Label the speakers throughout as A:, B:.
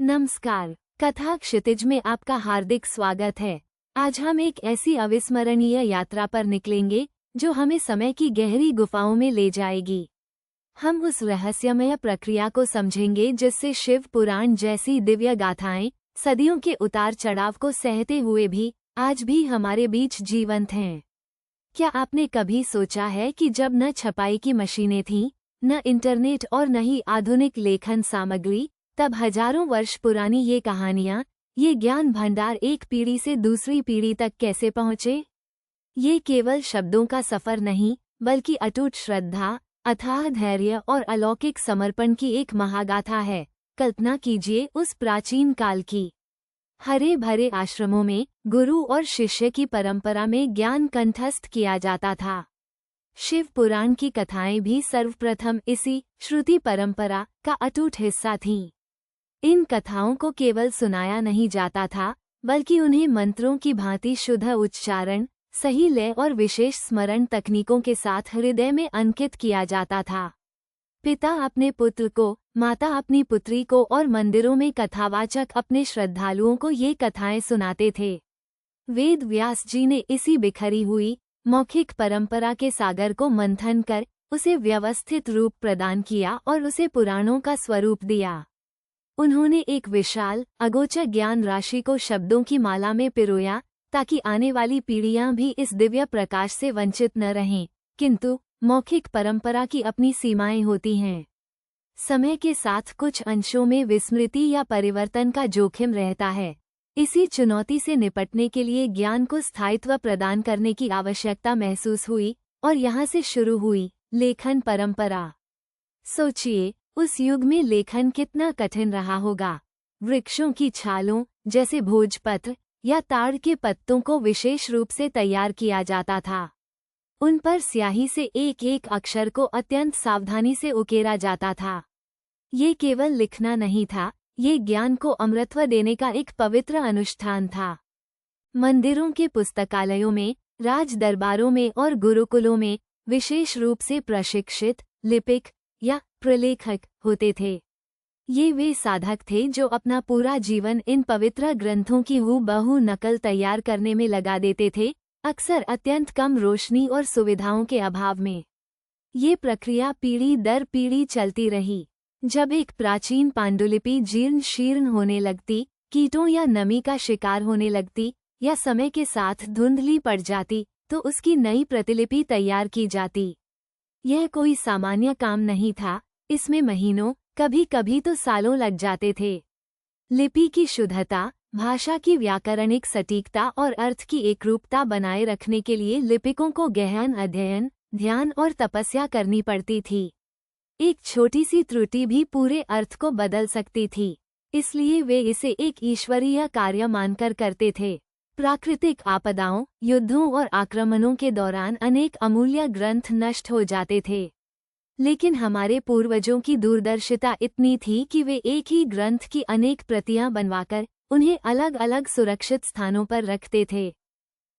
A: नमस्कार। कथा क्षितिज में आपका हार्दिक स्वागत है। आज हम एक ऐसी अविस्मरणीय यात्रा पर निकलेंगे जो हमें समय की गहरी गुफाओं में ले जाएगी। हम उस रहस्यमय प्रक्रिया को समझेंगे जिससे शिव पुराण जैसी दिव्य गाथाएं सदियों के उतार चढ़ाव को सहते हुए भी आज भी हमारे बीच जीवंत हैं। क्या आपने कभी सोचा है कि जब न छपाई की मशीनें थीं, न इंटरनेट और न ही आधुनिक लेखन सामग्री, तब हजारों वर्ष पुरानी ये कहानियाँ, ये ज्ञान भंडार एक पीढ़ी से दूसरी पीढ़ी तक कैसे पहुँचे? ये केवल शब्दों का सफर नहीं, बल्कि अटूट श्रद्धा, अथाह धैर्य और अलौकिक समर्पण की एक महागाथा है। कल्पना कीजिए उस प्राचीन काल की। हरे भरे आश्रमों में गुरु और शिष्य की परंपरा में ज्ञान कंठस्थ किया जाता था। शिव पुराण की कथाएं भी सर्वप्रथम इसी श्रुति परंपरा का अटूट हिस्सा थीं। इन कथाओं को केवल सुनाया नहीं जाता था, बल्कि उन्हें मंत्रों की भांति शुद्ध उच्चारण, सही लय और विशेष स्मरण तकनीकों के साथ हृदय में अंकित किया जाता था। पिता अपने पुत्र को, माता अपनी पुत्री को और मंदिरों में कथावाचक अपने श्रद्धालुओं को ये कथाएं सुनाते थे। वेद व्यास जी ने इसी बिखरी हुई मौखिक परंपरा के सागर को मंथन कर उसे व्यवस्थित रूप प्रदान किया और उसे पुराणों का स्वरूप दिया। उन्होंने एक विशाल अगोचर ज्ञान राशि को शब्दों की माला में पिरोया, ताकि आने वाली पीढ़ियां भी इस दिव्य प्रकाश से वंचित न रहें। किंतु मौखिक परंपरा की अपनी सीमाएं होती हैं। समय के साथ कुछ अंशों में विस्मृति या परिवर्तन का जोखिम रहता है। इसी चुनौती से निपटने के लिए ज्ञान को स्थायित्व प्रदान करने की आवश्यकता महसूस हुई और यहाँ से शुरू हुई लेखन परंपरा। सोचिए, उस युग में लेखन कितना कठिन रहा होगा। वृक्षों की छालों जैसे भोजपत्र या ताड़ के पत्तों को विशेष रूप से तैयार किया जाता था। उन पर स्याही से एक एक अक्षर को अत्यंत सावधानी से उकेरा जाता था। ये केवल लिखना नहीं था, ये ज्ञान को अमृतत्व देने का एक पवित्र अनुष्ठान था। मंदिरों के पुस्तकालयों में, राज दरबारों में और गुरुकुलों में विशेष रूप से प्रशिक्षित लिपिक या प्रलेखक होते थे। ये वे साधक थे जो अपना पूरा जीवन इन पवित्र ग्रंथों की हूबहू नकल तैयार करने में लगा देते थे, अक्सर अत्यंत कम रोशनी और सुविधाओं के अभाव में। ये प्रक्रिया पीढ़ी दर पीढ़ी चलती रही। जब एक प्राचीन पांडुलिपि जीर्ण शीर्ण होने लगती, कीटों या नमी का शिकार होने लगती या समय के साथ धुंधली पड़ जाती, तो उसकी नई प्रतिलिपि तैयार की जाती। यह कोई सामान्य काम नहीं था, इसमें महीनों, कभी कभी तो सालों लग जाते थे। लिपि की शुद्धता, भाषा की व्याकरणिक सटीकता और अर्थ की एकरूपता बनाए रखने के लिए लिपिकों को गहन अध्ययन, ध्यान और तपस्या करनी पड़ती थी। एक छोटी सी त्रुटि भी पूरे अर्थ को बदल सकती थी, इसलिए वे इसे एक ईश्वरीय कार्य मानकर करते थे। प्राकृतिक आपदाओं, युद्धों और आक्रमणों के दौरान अनेक अमूल्य ग्रंथ नष्ट हो जाते थे, लेकिन हमारे पूर्वजों की दूरदर्शिता इतनी थी कि वे एक ही ग्रंथ की अनेक प्रतियां बनवाकर उन्हें अलग अलग सुरक्षित स्थानों पर रखते थे।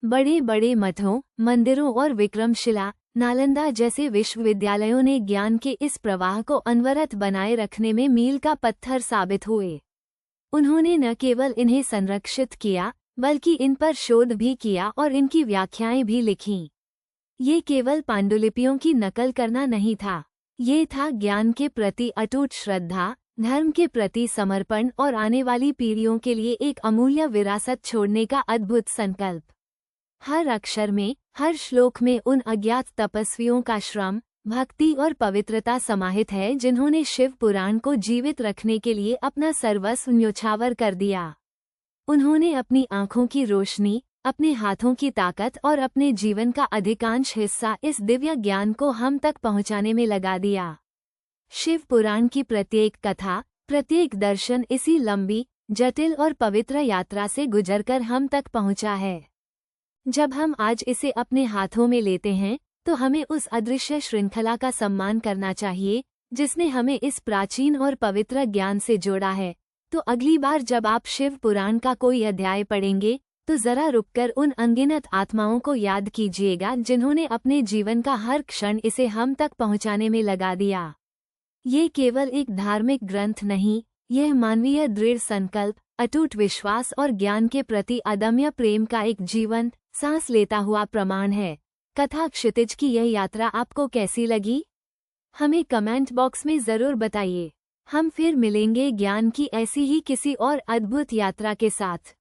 A: बड़े बड़े मठों, मंदिरों और विक्रमशिला, नालंदा जैसे विश्वविद्यालयों ने ज्ञान के इस प्रवाह को अनवरत बनाए रखने में मील का पत्थर साबित हुए। उन्होंने न केवल इन्हें संरक्षित किया, बल्कि इन पर शोध भी किया और इनकी व्याख्याएं भी लिखीं। ये केवल पांडुलिपियों की नकल करना नहीं था, ये था ज्ञान के प्रति अटूट श्रद्धा, धर्म के प्रति समर्पण और आने वाली पीढ़ियों के लिए एक अमूल्य विरासत छोड़ने का अद्भुत संकल्प। हर अक्षर में, हर श्लोक में उन अज्ञात तपस्वियों का श्रम, भक्ति और पवित्रता समाहित है जिन्होंने शिव पुराण को जीवित रखने के लिए अपना सर्वस्व न्योछावर कर दिया। उन्होंने अपनी आंखों की रोशनी, अपने हाथों की ताकत और अपने जीवन का अधिकांश हिस्सा इस दिव्य ज्ञान को हम तक पहुंचाने में लगा दिया। शिव पुराण की प्रत्येक कथा, प्रत्येक दर्शन इसी लंबी, जटिल और पवित्र यात्रा से गुजरकर हम तक पहुंचा है। जब हम आज इसे अपने हाथों में लेते हैं, तो हमें उस अदृश्य श्रृंखला का सम्मान करना चाहिए जिसने हमें इस प्राचीन और पवित्र ज्ञान से जोड़ा है। तो अगली बार जब आप शिव पुराण का कोई अध्याय पढ़ेंगे, तो जरा रुककर उन अनगिनत आत्माओं को याद कीजिएगा जिन्होंने अपने जीवन का हर क्षण इसे हम तक पहुंचाने में लगा दिया। ये केवल एक धार्मिक ग्रंथ नहीं, यह मानवीय दृढ़ संकल्प, अटूट विश्वास और ज्ञान के प्रति अदम्य प्रेम का एक जीवंत, सांस लेता हुआ प्रमाण है। कथा क्षितिज की यह यात्रा आपको कैसी लगी? हमें कमेंट बॉक्स में जरूर बताइए। हम फिर मिलेंगे ज्ञान की ऐसी ही किसी और अद्भुत यात्रा के साथ।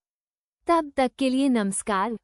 A: तब तक के लिए नमस्कार।